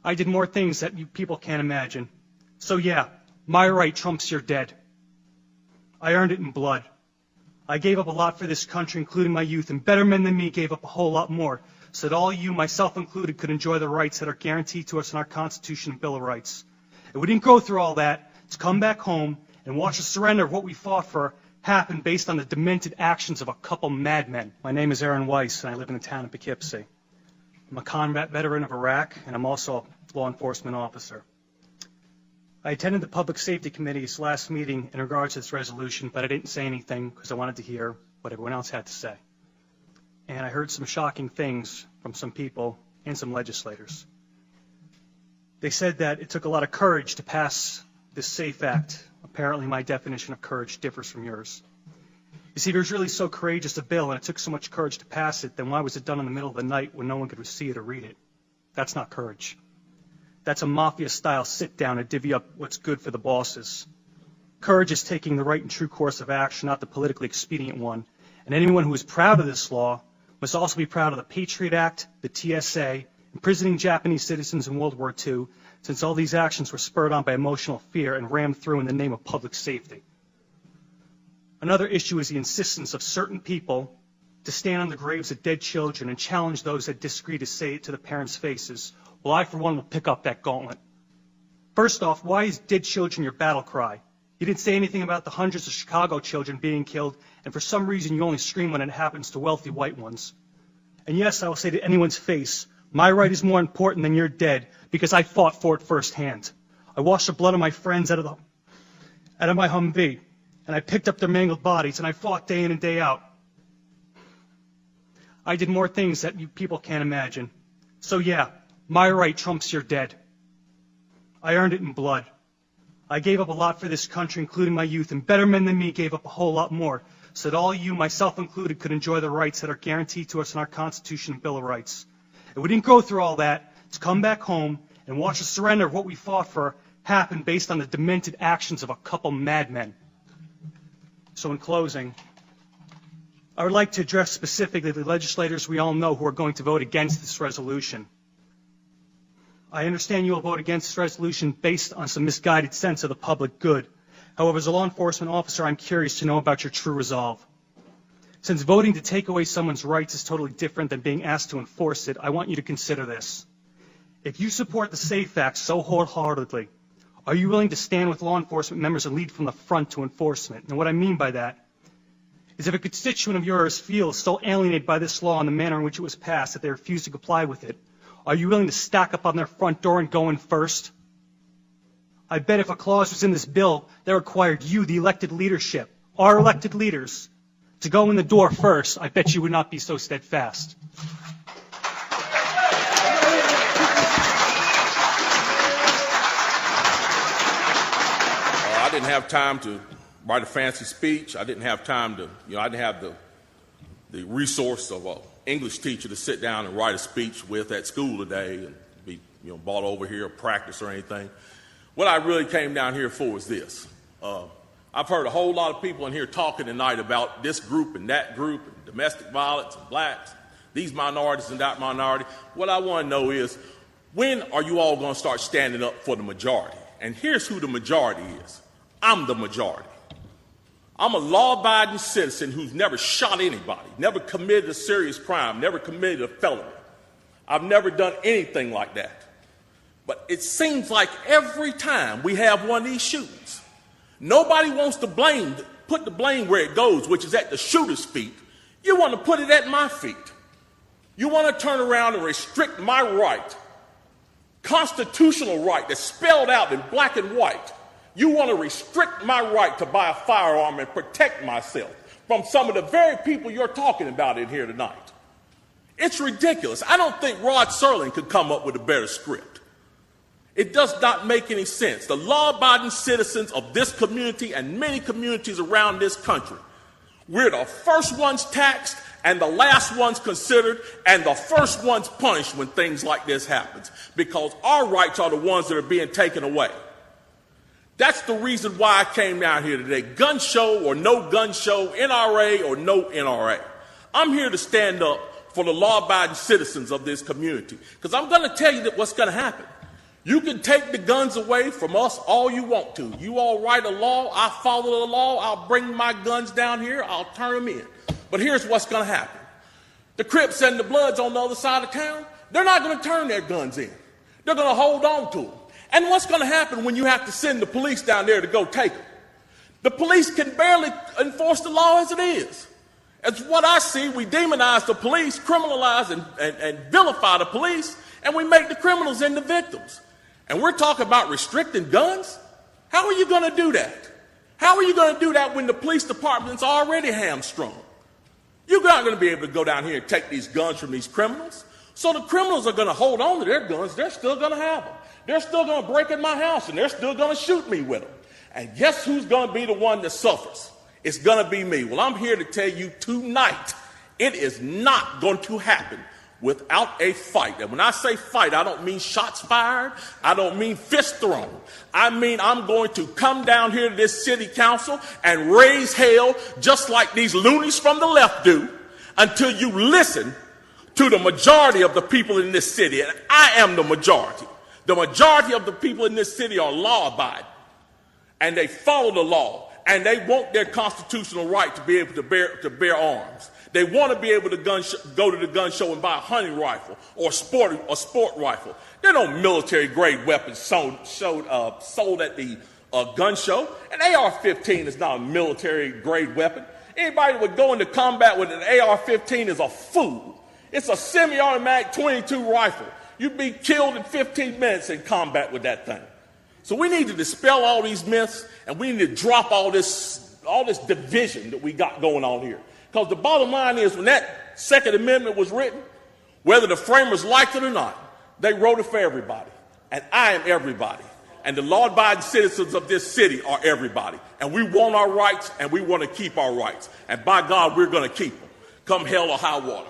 I did more things that you people can't imagine. So yeah, my right trumps your dead. I earned it in blood. I gave up a lot for this country, including my youth, and better men than me gave up a whole lot more, so that all you, myself included, could enjoy the rights that are guaranteed to us in our Constitution and Bill of Rights. And we didn't go through all that to come back home and watch the surrender of what we fought for happen based on the demented actions of a couple madmen. My name is Aaron Weiss, and I live in the town of Poughkeepsie. I'm a combat veteran of Iraq, and I'm also a law enforcement officer. I attended the Public Safety Committee's last meeting in regards to this resolution, but I didn't say anything because I wanted to hear what everyone else had to say. And I heard some shocking things from some people and some legislators. They said that it took a lot of courage to pass this SAFE Act. Apparently my definition of courage differs from yours. You see, if it was really so courageous a bill and it took so much courage to pass it, then why was it done in the middle of the night when no one could see it or read it? That's not courage. That's a mafia-style sit-down to divvy up what's good for the bosses. Courage is taking the right and true course of action, not the politically expedient one. And anyone who is proud of this law must also be proud of the Patriot Act, the TSA, imprisoning Japanese citizens in World War II, since all these actions were spurred on by emotional fear and rammed through in the name of public safety. Another issue is the insistence of certain people to stand on the graves of dead children and challenge those that disagree to say it to the parents' faces. Well, I, for one, will pick up that gauntlet. First off, why is dead children your battle cry? You didn't say anything about the hundreds of Chicago children being killed, and for some reason you only scream when it happens to wealthy white ones. And yes, I will say to anyone's face, my right is more important than your dead, because I fought for it firsthand. I washed the blood of my friends out of my Humvee, and I picked up their mangled bodies, and I fought day in and day out. I did more things that you people can't imagine. So yeah, my right trumps your dead. I earned it in blood. I gave up a lot for this country, including my youth, and better men than me gave up a whole lot more, so that all you, myself included, could enjoy the rights that are guaranteed to us in our Constitution and Bill of Rights. And we didn't go through all that to come back home and watch the surrender of what we fought for happen based on the demented actions of a couple madmen. So in closing, I would like to address specifically the legislators we all know who are going to vote against this resolution. I understand you will vote against this resolution based on some misguided sense of the public good. However, as a law enforcement officer, I'm curious to know about your true resolve. Since voting to take away someone's rights is totally different than being asked to enforce it, I want you to consider this. If you support the SAFE Act so wholeheartedly, are you willing to stand with law enforcement members and lead from the front to enforcement? And what I mean by that is if a constituent of yours feels so alienated by this law and the manner in which it was passed that they refuse to comply with it, are you willing to stack up on their front door and go in first? I bet if a clause was in this bill that required you, the elected leadership, our elected leaders, to go in the door first, I bet you would not be so steadfast. I didn't have time to write a fancy speech. I didn't have time to, I didn't have the resource of an English teacher to sit down and write a speech with at school today and be, brought over here or practice or anything. What I really came down here for is this. I've heard a whole lot of people in here talking tonight about this group and that group, and domestic violence and blacks, these minorities and that minority. What I want to know is, when are you all going to start standing up for the majority? And here's who the majority is. I'm the majority. I'm a law-abiding citizen who's never shot anybody, never committed a serious crime, never committed a felony. I've never done anything like that. But it seems like every time we have one of these shootings, nobody wants to put the blame where it goes, which is at the shooter's feet. You want to put it at my feet. You want to turn around and restrict my right, constitutional right that's spelled out in black and white. You want to restrict my right to buy a firearm and protect myself from some of the very people you're talking about in here tonight. It's ridiculous. I don't think Rod Serling could come up with a better script. It does not make any sense. The law-abiding citizens of this community and many communities around this country, we're the first ones taxed and the last ones considered and the first ones punished when things like this happens, because our rights are the ones that are being taken away. That's the reason why I came down here today. Gun show or no gun show, NRA or no NRA. I'm here to stand up for the law-abiding citizens of this community, because I'm going to tell you that what's going to happen. You can take the guns away from us all you want to. You all write a law, I follow the law, I'll bring my guns down here, I'll turn them in. But here's what's going to happen. The Crips and the Bloods on the other side of town, they're not going to turn their guns in. They're going to hold on to them. And what's going to happen when you have to send the police down there to go take them? The police can barely enforce the law as it is. As what I see, we demonize the police, criminalize and vilify the police, and we make the criminals into victims. And we're talking about restricting guns? How are you going to do that? How are you going to do that when the police department's already hamstrung? You're not going to be able to go down here and take these guns from these criminals. So the criminals are going to hold on to their guns. They're still going to have them. They're still going to break in my house, and they're still going to shoot me with them. And guess who's going to be the one that suffers? It's going to be me. Well, I'm here to tell you tonight, it is not going to happen without a fight. And when I say fight, I don't mean shots fired. I don't mean fist thrown. I mean I'm going to come down here to this city council and raise hell just like these loonies from the left do until you listen to the majority of the people in this city. And I am the majority. The majority of the people in this city are law-abiding. And they follow the law. And they want their constitutional right to be able to bear arms. They want to be able to go to the gun show and buy a hunting rifle or a sport rifle. There are no military-grade weapons sold at the gun show. An AR-15 is not a military-grade weapon. Anybody that would go into combat with an AR-15 is a fool. It's a semi-automatic .22 rifle. You'd be killed in 15 minutes in combat with that thing. So we need to dispel all these myths, and we need to drop all this division that we got going on here. Because the bottom line is, when that Second Amendment was written, whether the framers liked it or not, they wrote it for everybody. And I am everybody. And the law-abiding citizens of this city are everybody. And we want our rights, and we want to keep our rights. And by God, we're going to keep them, come hell or high water.